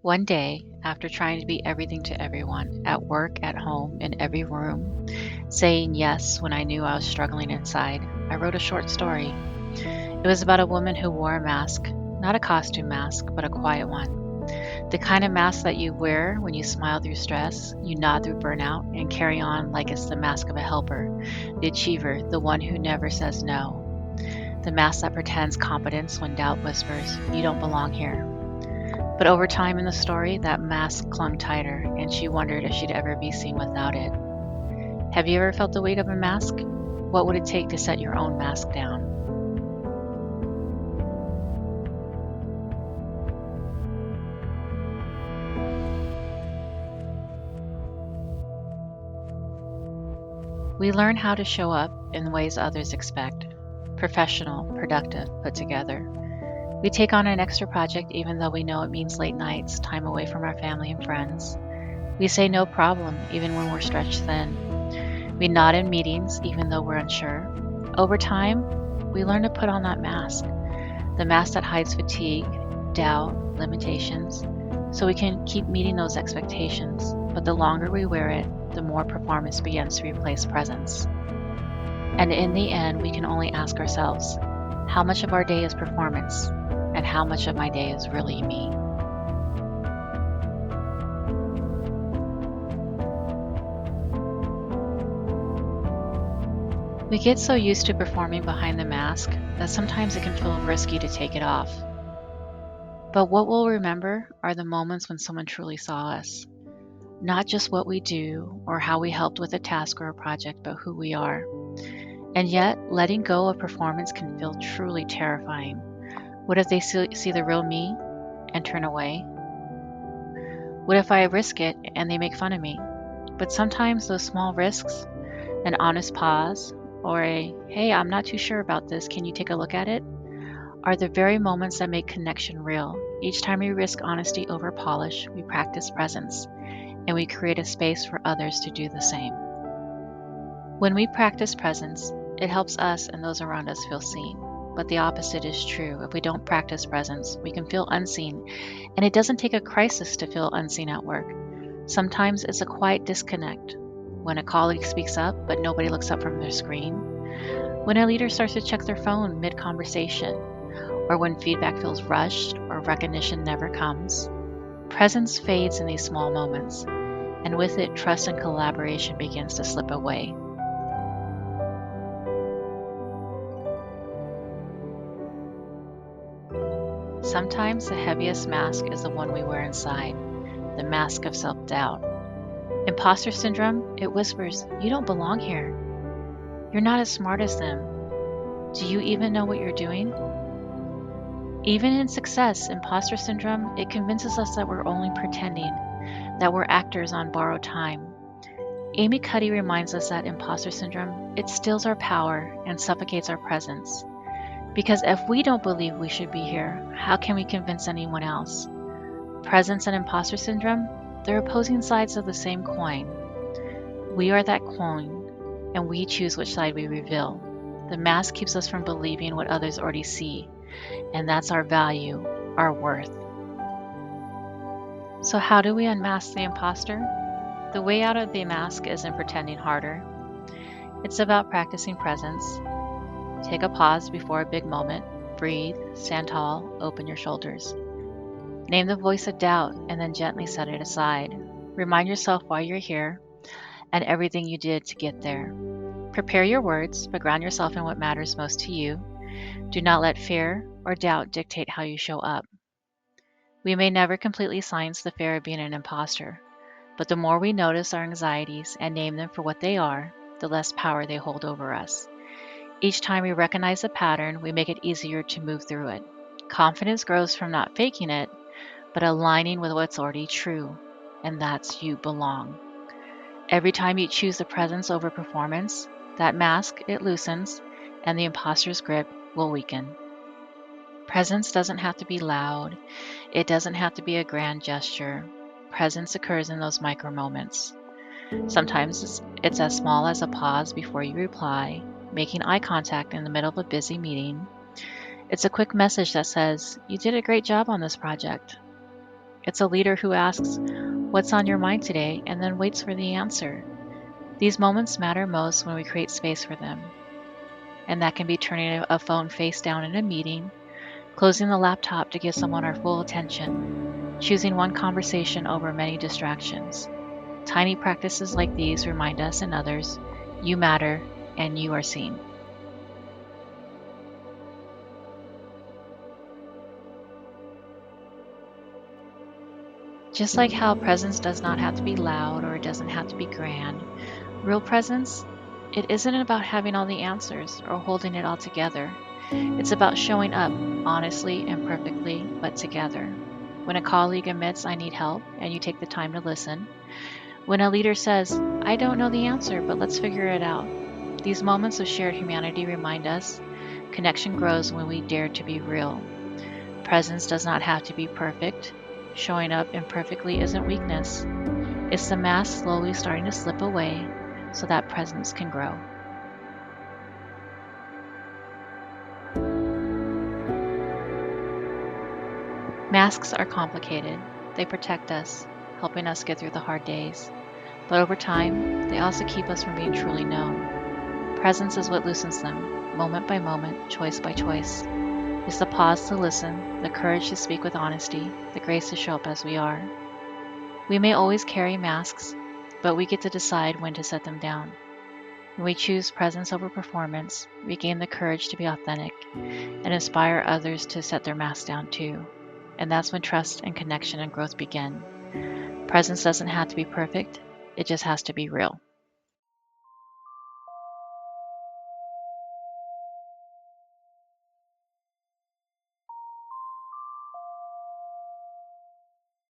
One day, after trying to be everything to everyone, at work, at home, in every room, saying yes when I knew I was struggling inside, I wrote a short story. It was about a woman who wore a mask, not a costume mask, but a quiet one. The kind of mask that you wear when you smile through stress, you nod through burnout, and carry on like it's the mask of a helper, the achiever, the one who never says no. The mask that pretends competence when doubt whispers, you don't belong here. But over time in the story, that mask clung tighter, and she wondered if she'd ever be seen without it. Have you ever felt the weight of a mask? What would it take to set your own mask down? We learn how to show up in ways others expect: professional, productive, put together. We take on an extra project even though we know it means late nights, time away from our family and friends. We say no problem even when we're stretched thin. We nod in meetings even though we're unsure. Over time, we learn to put on that mask, the mask that hides fatigue, doubt, limitations, so we can keep meeting those expectations. But the longer we wear it, the more performance begins to replace presence. And in the end, we can only ask ourselves, how much of our day is performance, and how much of my day is really me? We get so used to performing behind the mask that sometimes it can feel risky to take it off. But what we'll remember are the moments when someone truly saw us, not just what we do or how we helped with a task or a project, but who we are. And yet, letting go of performance can feel truly terrifying. What if they see the real me and turn away? What if I risk it and they make fun of me? But sometimes those small risks, an honest pause, or a, hey, I'm not too sure about this, can you take a look at it? Are the very moments that make connection real. Each time we risk honesty over polish, we practice presence, and we create a space for others to do the same. When we practice presence, it helps us and those around us feel seen. But the opposite is true. If we don't practice presence, we can feel unseen, and it doesn't take a crisis to feel unseen at work. Sometimes it's a quiet disconnect. When a colleague speaks up, but nobody looks up from their screen. When a leader starts to check their phone mid conversation, or when feedback feels rushed or recognition never comes. Presence fades in these small moments, and with it, trust and collaboration begins to slip away. Sometimes the heaviest mask is the one we wear inside, the mask of self doubt. Imposter syndrome, it whispers, you don't belong here. You're not as smart as them. Do you even know what you're doing? Even in success, imposter syndrome, it convinces us that we're only pretending, that we're actors on borrowed time. Amy Cuddy reminds us that imposter syndrome, it steals our power and suffocates our presence. Because if we don't believe we should be here, how can we convince anyone else? Presence and imposter syndrome, they're opposing sides of the same coin. We are that coin, and we choose which side we reveal. The mask keeps us from believing what others already see, and that's our value, our worth. So, how do we unmask the imposter? The way out of the mask isn't pretending harder. It's about practicing presence. Take a pause before a big moment. Breathe, stand tall, open your shoulders. Name the voice of doubt and then gently set it aside. Remind yourself why you're here and everything you did to get there. Prepare your words, but ground yourself in what matters most to you. Do not let fear or doubt dictate how you show up. We may never completely silence the fear of being an imposter, but the more we notice our anxieties and name them for what they are, the less power they hold over us. Each time we recognize a pattern, we make it easier to move through it. Confidence grows from not faking it, but aligning with what's already true, and that's you belong. Every time you choose the presence over performance, that mask, it loosens, and the imposter's grip will weaken. Presence doesn't have to be loud. It doesn't have to be a grand gesture. Presence occurs in those micro moments. Sometimes it's as small as a pause before you reply, making eye contact in the middle of a busy meeting. It's a quick message that says, you did a great job on this project. It's a leader who asks, "What's on your mind today?" and then waits for the answer. These moments matter most when we create space for them. And that can be turning a phone face down in a meeting, closing the laptop to give someone our full attention, choosing one conversation over many distractions. Tiny practices like these remind us and others, you matter and you are seen. Just like how presence does not have to be loud or it doesn't have to be grand, real presence, it isn't about having all the answers or holding it all together. It's about showing up honestly and perfectly, but together. When a colleague admits, "I need help," and you take the time to listen. When a leader says, "I don't know the answer, but let's figure it out." These moments of shared humanity remind us connection grows when we dare to be real. Presence does not have to be perfect. Showing up imperfectly isn't weakness. It's the mask slowly starting to slip away so that presence can grow. Masks are complicated. They protect us, helping us get through the hard days. But over time, they also keep us from being truly known. Presence is what loosens them, moment by moment, choice by choice. It's the pause to listen, the courage to speak with honesty, the grace to show up as we are. We may always carry masks, but we get to decide when to set them down. When we choose presence over performance, we gain the courage to be authentic and inspire others to set their masks down too. And that's when trust and connection and growth begin. Presence doesn't have to be perfect, it just has to be real.